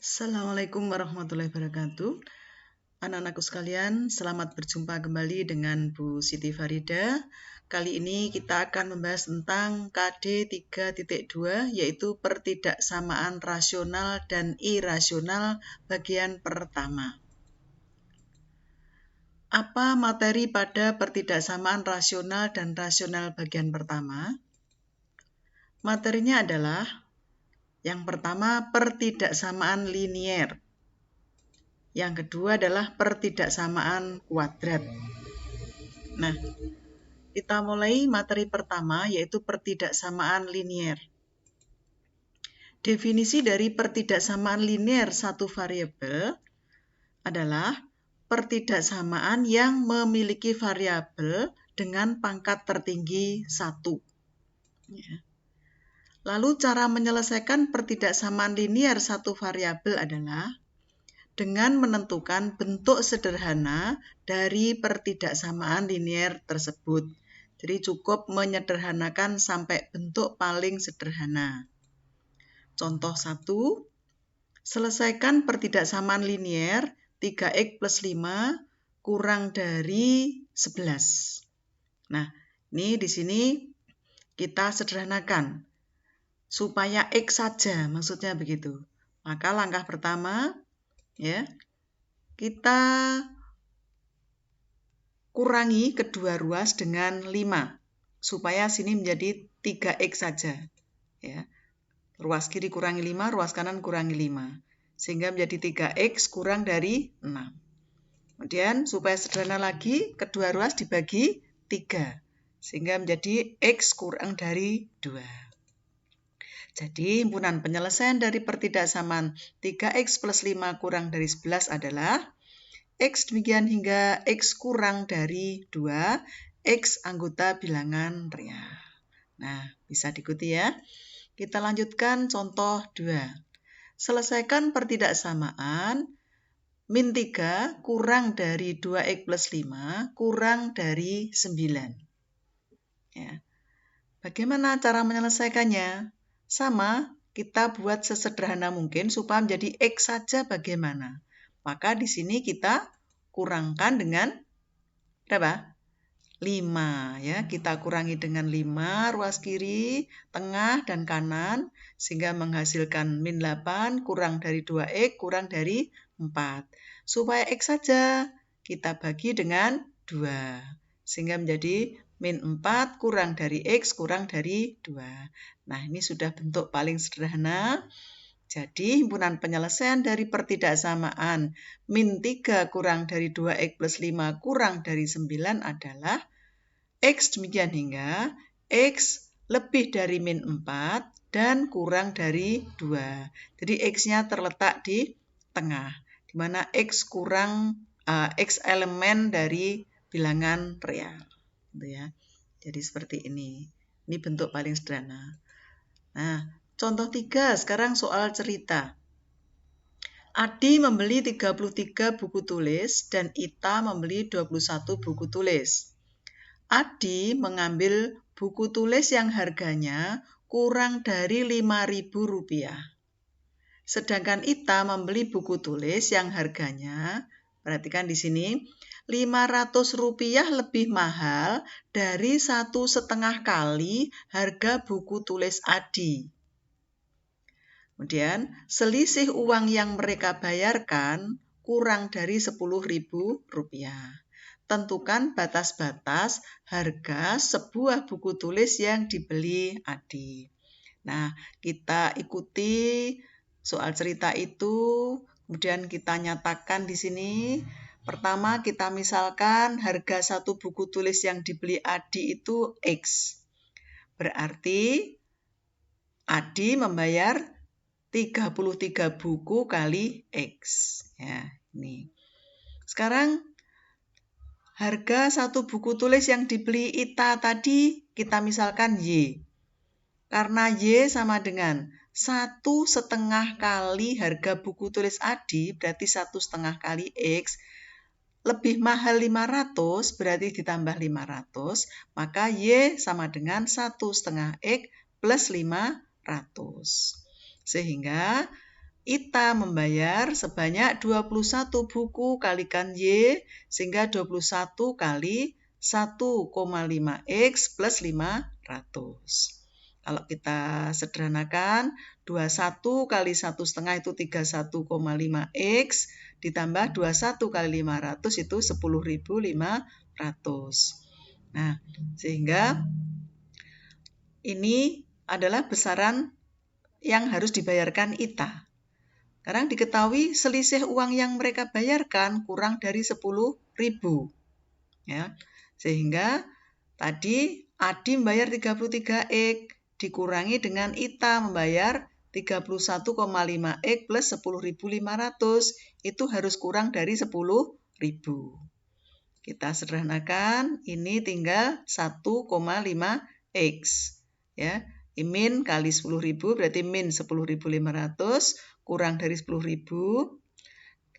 Assalamualaikum warahmatullahi wabarakatuh. Anak-anakku sekalian, selamat berjumpa kembali dengan Bu Siti Farida. Kali ini kita akan membahas tentang KD 3.2, yaitu pertidaksamaan rasional dan irasional bagian pertama. Apa materi pada pertidaksamaan rasional dan rasional bagian pertama? Materinya adalah yang pertama, pertidaksamaan linier. Yang kedua adalah pertidaksamaan kuadrat. Nah, kita mulai materi pertama, yaitu pertidaksamaan linier. Definisi dari pertidaksamaan linier satu variabel adalah pertidaksamaan yang memiliki variabel dengan pangkat tertinggi 1. Lalu cara menyelesaikan pertidaksamaan linier satu variabel adalah dengan menentukan bentuk sederhana dari pertidaksamaan linier tersebut. Jadi cukup menyederhanakan sampai bentuk paling sederhana. Contoh 1, selesaikan pertidaksamaan linier 3x plus 5 kurang dari 11. Nah, ini di sini kita sederhanakan supaya x saja, maksudnya begitu. Maka langkah pertama, ya, kita kurangi kedua ruas dengan 5 supaya sini menjadi 3x saja, ya. Ruas kiri kurangi 5, ruas kanan kurangi 5 sehingga menjadi 3x kurang dari 6. Kemudian supaya sederhana lagi, kedua ruas dibagi 3 sehingga menjadi x kurang dari 2. Jadi, himpunan penyelesaian dari pertidaksamaan 3x plus 5 kurang dari 11 adalah x demikian hingga x kurang dari 2, x anggota bilangan real. Nah, bisa diikuti ya. Kita lanjutkan contoh 2. Selesaikan pertidaksamaan min 3 kurang dari 2x plus 5 kurang dari 9. Ya. Bagaimana cara menyelesaikannya? Sama, kita buat sesederhana mungkin supaya menjadi x saja bagaimana. Maka di sini kita kurangkan dengan berapa? 5 ya. Kita kurangi dengan 5 ruas kiri, tengah dan kanan sehingga menghasilkan min 8 kurang dari 2x kurang dari 4. Supaya x saja kita bagi dengan 2 sehingga menjadi min 4 kurang dari x kurang dari 2. Nah, ini sudah bentuk paling sederhana. Jadi, himpunan penyelesaian dari pertidaksamaan min 3 kurang dari 2x plus 5 kurang dari 9 adalah x demikian hingga x lebih dari min 4 dan kurang dari 2. Jadi, x-nya terletak di tengah, di mana x x elemen dari bilangan real. Gitu ya. Jadi, seperti ini. Ini bentuk paling sederhana. Nah, contoh 3, sekarang soal cerita. Adi membeli 33 buku tulis dan Ita membeli 21 buku tulis. Adi mengambil buku tulis yang harganya kurang dari Rp5.000. Sedangkan Ita membeli buku tulis yang harganya, perhatikan di sini, Rp500 lebih mahal dari 1,5 kali harga buku tulis Adi. Kemudian, selisih uang yang mereka bayarkan kurang dari Rp10.000. Tentukan batas-batas harga sebuah buku tulis yang dibeli Adi. Nah, kita ikuti soal cerita itu, kemudian kita nyatakan di sini. Pertama, kita misalkan harga satu buku tulis yang dibeli Adi itu X. Berarti Adi membayar 33 buku kali X. Ya, ini. Sekarang harga satu buku tulis yang dibeli Ita tadi kita misalkan Y. Karena Y sama dengan 1,5 kali harga buku tulis Adi, berarti 1,5 kali X, lebih mahal 500, berarti ditambah 500, maka Y sama dengan 1,5 X plus 500. Sehingga Ita membayar sebanyak 21 buku kalikan Y, sehingga 21 kali 1,5X plus 500. Kalau kita sederhanakan, 21 kali 1,5 itu 31,5X, ditambah 21 kali 500 itu 10.500. Nah, sehingga ini adalah besaran yang harus dibayarkan Ita. Sekarang diketahui selisih uang yang mereka bayarkan kurang dari 10.000. Ya. Sehingga tadi Adi membayar 33X, dikurangi dengan Ita membayar 31,5X plus 10.500, itu harus kurang dari 10.000. Kita sederhanakan, ini tinggal 1,5X. Ya, min kali 10.000 berarti min 10.500 kurang dari 10.000.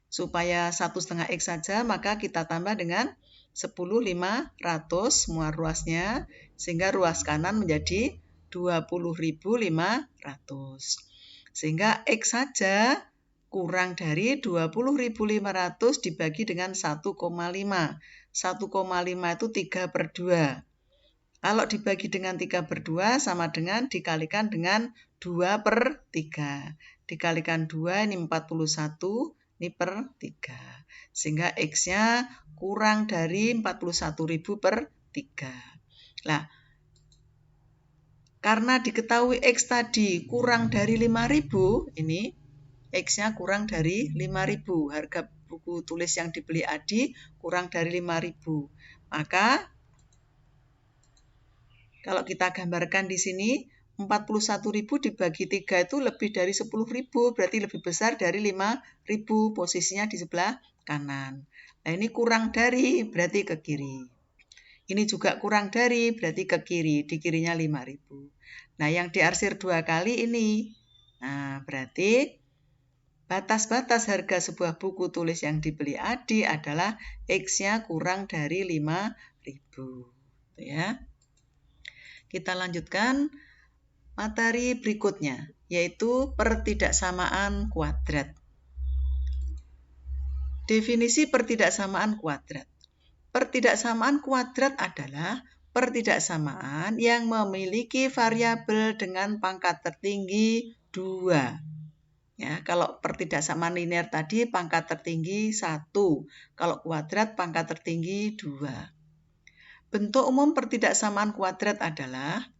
Supaya 1,5X saja, maka kita tambah dengan 10.500 semua ruasnya, sehingga ruas kanan menjadi 20.500. Sehingga X saja kurang dari 20.500 dibagi dengan 1,5. 1,5 itu 3/2. Kalau dibagi dengan 3/2 sama dengan dikalikan dengan 2/3. Dikalikan 2 ini 41, ini per 3. Sehingga X-nya kurang dari 41.000/3. Nah, karena diketahui X tadi kurang dari 5.000, ini X-nya kurang dari 5.000. Harga buku tulis yang dibeli Adi kurang dari 5.000. Maka kalau kita gambarkan di sini, 41.000 dibagi 3 itu lebih dari 10.000, berarti lebih besar dari 5.000, posisinya di sebelah kanan. Nah, ini kurang dari, berarti ke kiri. Ini juga kurang dari, berarti ke kiri, di kirinya 5.000. Nah, yang diarsir 2 kali ini. Nah, berarti batas-batas harga sebuah buku tulis yang dibeli Adi adalah X-nya kurang dari 5.000. Ya. Kita lanjutkan materi berikutnya, yaitu pertidaksamaan kuadrat. Definisi pertidaksamaan kuadrat. Pertidaksamaan kuadrat adalah pertidaksamaan yang memiliki variabel dengan pangkat tertinggi 2. Ya, kalau pertidaksamaan linear tadi pangkat tertinggi 1, kalau kuadrat pangkat tertinggi 2. Bentuk umum pertidaksamaan kuadrat adalah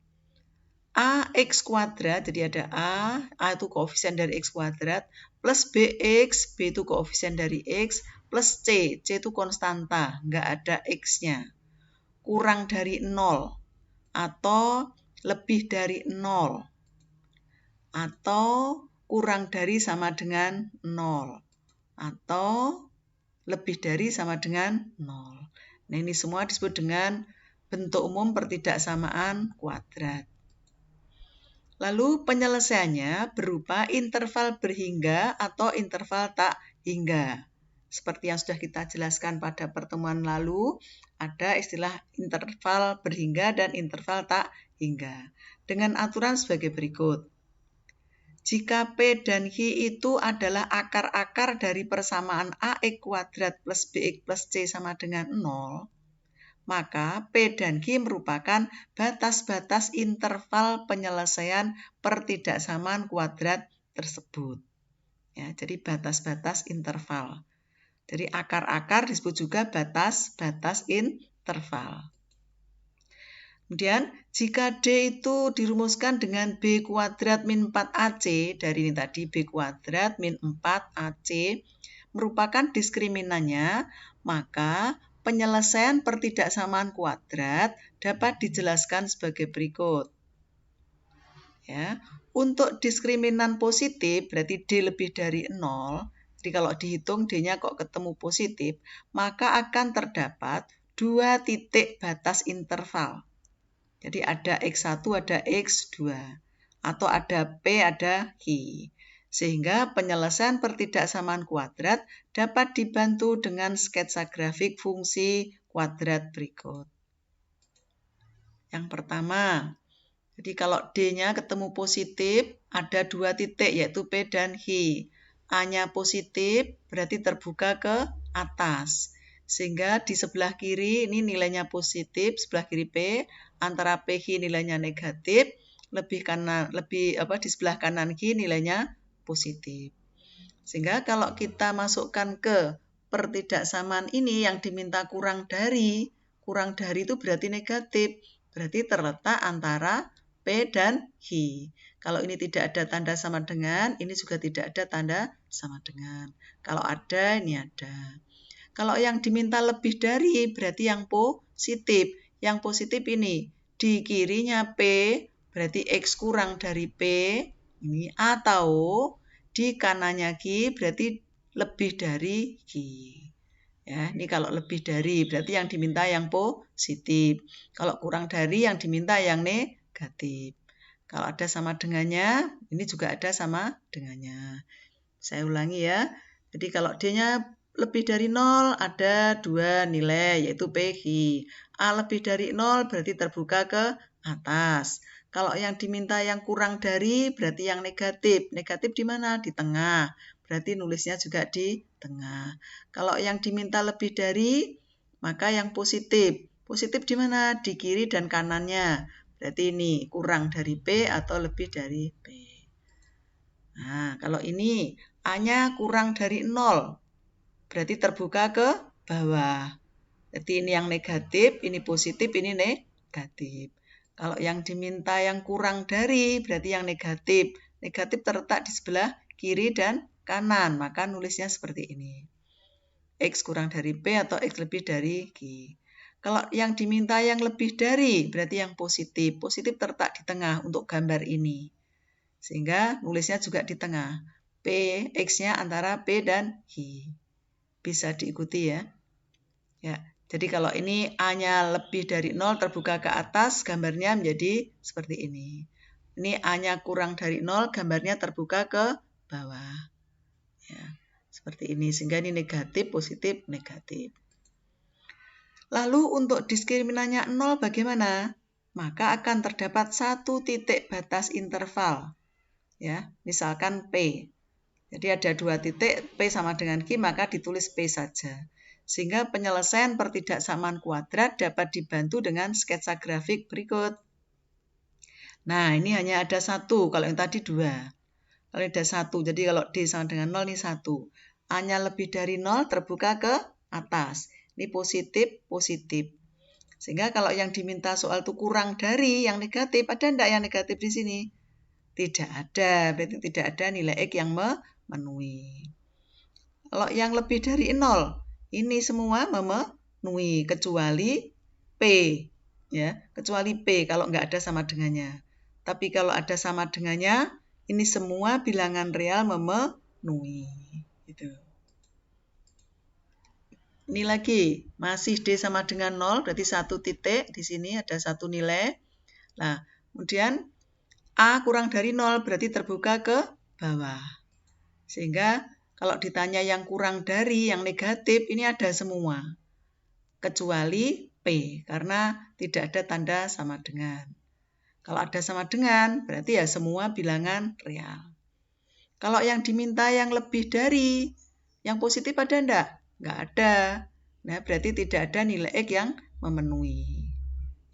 AX kuadrat, jadi ada A itu koefisien dari X kuadrat, plus BX, B itu koefisien dari X, plus C itu konstanta, nggak ada X-nya. Kurang dari 0, atau lebih dari 0, atau kurang dari sama dengan 0, atau lebih dari sama dengan 0. Nah, ini semua disebut dengan bentuk umum pertidaksamaan kuadrat. Lalu penyelesaiannya berupa interval berhingga atau interval tak hingga. Seperti yang sudah kita jelaskan pada pertemuan lalu, ada istilah interval berhingga dan interval tak hingga. Dengan aturan sebagai berikut. Jika P dan Q itu adalah akar-akar dari persamaan AX kuadrat plus BX plus C sama dengan 0, maka P dan Q merupakan batas-batas interval penyelesaian pertidaksamaan kuadrat tersebut. Ya, jadi batas-batas interval. Jadi akar-akar disebut juga batas-batas interval. Kemudian jika D itu dirumuskan dengan B kuadrat min 4AC, dari ini tadi B kuadrat min 4AC merupakan diskriminannya, maka penyelesaian pertidaksamaan kuadrat dapat dijelaskan sebagai berikut. Ya, untuk diskriminan positif berarti D lebih dari 0. Jadi kalau dihitung D-nya kok ketemu positif, maka akan terdapat 2 titik batas interval. Jadi ada X1, ada X2, atau ada P, ada Q. Sehingga penyelesaian pertidaksamaan kuadrat dapat dibantu dengan sketsa grafik fungsi kuadrat berikut. Yang pertama, jadi kalau D-nya ketemu positif, ada 2 titik yaitu P dan Q. A-nya positif, berarti terbuka ke atas. Sehingga di sebelah kiri ini nilainya positif, sebelah kiri P, antara PQ nilainya negatif, di sebelah kanan Q nilainya positif. Sehingga kalau kita masukkan ke pertidaksamaan ini yang diminta kurang dari itu berarti negatif, berarti terletak antara P dan Q. Kalau ini tidak ada tanda sama dengan, ini juga tidak ada tanda sama dengan. Kalau ada, ini ada. Kalau yang diminta lebih dari, berarti yang positif. Yang positif ini, di kirinya P, berarti X kurang dari P, ini, atau di kanannya Q, berarti lebih dari Q. Ya, ini kalau lebih dari, berarti yang diminta yang positif. Kalau kurang dari, yang diminta yang negatif. Kalau ada sama dengannya, ini juga ada sama dengannya. Saya ulangi ya. Jadi kalau D-nya lebih dari 0, ada 2 nilai, yaitu PQ. A lebih dari 0, berarti terbuka ke atas. Kalau yang diminta yang kurang dari, berarti yang negatif. Negatif di mana? Di tengah. Berarti nulisnya juga di tengah. Kalau yang diminta lebih dari, maka yang positif. Positif di mana? Di kiri dan kanannya. Berarti ini kurang dari P atau lebih dari P. Nah, kalau ini A-nya kurang dari 0, berarti terbuka ke bawah. Jadi ini yang negatif, ini positif, ini negatif. Kalau yang diminta yang kurang dari, berarti yang negatif. Negatif terletak di sebelah kiri dan kanan, maka nulisnya seperti ini. X kurang dari P atau X lebih dari Q. Kalau yang diminta yang lebih dari, berarti yang positif. Positif terletak di tengah untuk gambar ini. Sehingga nulisnya juga di tengah. P, X-nya antara P dan Q. Bisa diikuti ya. Ya. Jadi kalau ini A-nya lebih dari 0 terbuka ke atas, gambarnya menjadi seperti ini. Ini A-nya kurang dari 0, gambarnya terbuka ke bawah. Ya. Seperti ini. Sehingga ini negatif, positif, negatif. Lalu untuk diskriminannya 0 bagaimana? Maka akan terdapat satu titik batas interval. Ya, misalkan P. Jadi ada 2 titik, P sama dengan Q, maka ditulis P saja. Sehingga penyelesaian pertidaksamaan kuadrat dapat dibantu dengan sketsa grafik berikut. Nah, ini hanya ada 1, kalau yang tadi 2. Kalau ada 1, jadi kalau D sama dengan 0, ini 1. A-nya lebih dari 0, terbuka ke atas. Ini positif, positif. Sehingga kalau yang diminta soal itu kurang dari yang negatif, ada enggak yang negatif di sini? Tidak ada, berarti tidak ada nilai X yang memenuhi. Kalau yang lebih dari 0, ini semua memenuhi, kecuali P. Ya, kecuali P kalau enggak ada sama dengannya. Tapi kalau ada sama dengannya, ini semua bilangan real memenuhi. Gitu. Ini lagi, masih D sama dengan 0, berarti 1 titik. Di sini ada 1 nilai. Nah, kemudian A kurang dari 0, berarti terbuka ke bawah. Sehingga kalau ditanya yang kurang dari, yang negatif, ini ada semua. Kecuali P, karena tidak ada tanda sama dengan. Kalau ada sama dengan, berarti ya semua bilangan real. Kalau yang diminta yang lebih dari, yang positif ada enggak? Enggak ada. Nah, berarti tidak ada nilai X yang memenuhi.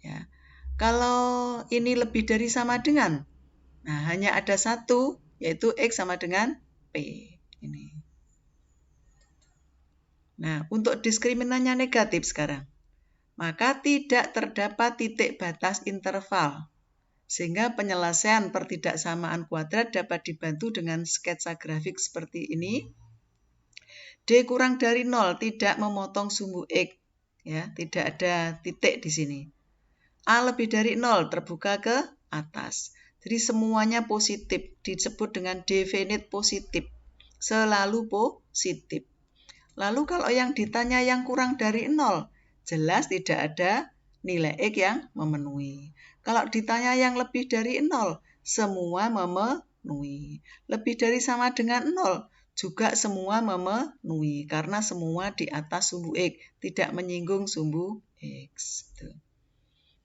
Ya. Kalau ini lebih dari sama dengan, nah hanya ada 1, yaitu X sama dengan P. Ini. Nah, untuk diskriminannya negatif sekarang. Maka tidak terdapat titik batas interval. Sehingga penyelesaian pertidaksamaan kuadrat dapat dibantu dengan sketsa grafik seperti ini. D kurang dari 0 tidak memotong sumbu X. Ya, tidak ada titik di sini. A lebih dari 0 terbuka ke atas. Jadi semuanya positif, disebut dengan definite positif. Selalu positif. Lalu kalau yang ditanya yang kurang dari 0, jelas tidak ada nilai X yang memenuhi. Kalau ditanya yang lebih dari 0, semua memenuhi. Lebih dari sama dengan 0, juga semua memenuhi. Karena semua di atas sumbu X, tidak menyinggung sumbu X.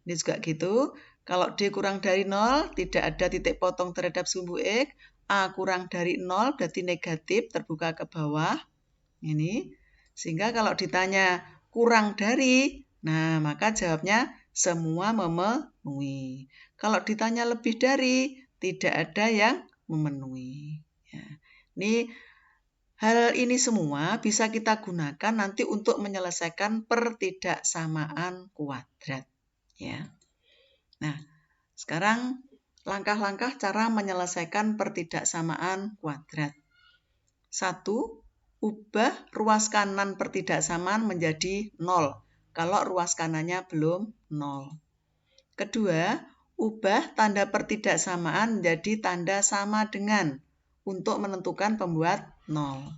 Ini juga gitu. Kalau D kurang dari 0, tidak ada titik potong terhadap sumbu X. A kurang dari 0 berarti negatif terbuka ke bawah. Ini. Sehingga kalau ditanya kurang dari, nah maka jawabnya semua memenuhi. Kalau ditanya lebih dari, tidak ada yang memenuhi. Ya. Hal ini semua bisa kita gunakan nanti untuk menyelesaikan pertidaksamaan kuadrat. Ya. Nah, sekarang langkah-langkah cara menyelesaikan pertidaksamaan kuadrat. 1. Ubah ruas kanan pertidaksamaan menjadi 0 kalau ruas kanannya belum 0. Kedua, ubah tanda pertidaksamaan menjadi tanda sama dengan untuk menentukan pembuat 0.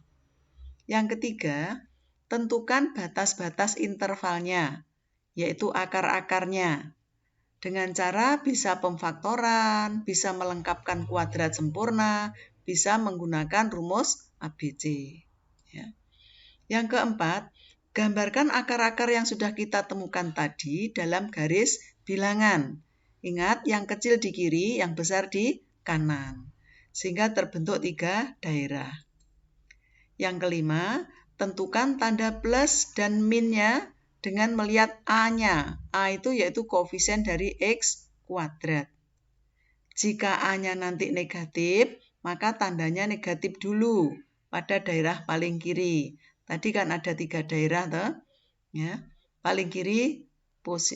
Yang ketiga, tentukan batas-batas intervalnya, yaitu akar-akarnya. Dengan cara bisa pemfaktoran, bisa melengkapkan kuadrat sempurna, bisa menggunakan rumus ABC. Ya. Yang keempat, gambarkan akar-akar yang sudah kita temukan tadi dalam garis bilangan. Ingat, yang kecil di kiri, yang besar di kanan. Sehingga terbentuk 3 daerah. Yang kelima, tentukan tanda plus dan minnya dengan melihat A-nya. A itu yaitu koefisien dari X kuadrat. Jika A-nya nanti negatif, maka tandanya negatif dulu pada daerah paling kiri. Tadi kan ada 3 daerah, toh? Ya. Paling kiri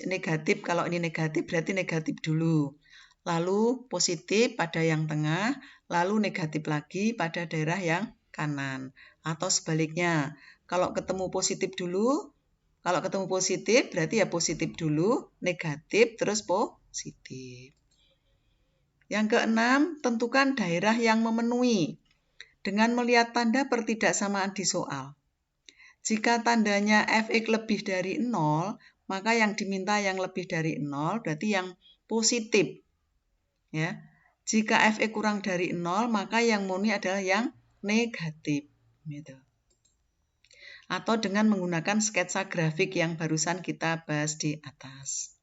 negatif, kalau ini negatif berarti negatif dulu. Lalu positif pada yang tengah, lalu negatif lagi pada daerah yang kanan. Atau sebaliknya, kalau ketemu positif dulu, kalau ketemu positif berarti ya positif dulu, negatif terus positif. Yang keenam, tentukan daerah yang memenuhi dengan melihat tanda pertidaksamaan di soal. Jika tandanya Fx lebih dari 0, maka yang diminta yang lebih dari 0 berarti yang positif. Ya. Jika Fx kurang dari 0, maka yang memenuhi adalah yang negatif. Gitu. Atau dengan menggunakan sketsa grafik yang barusan kita bahas di atas.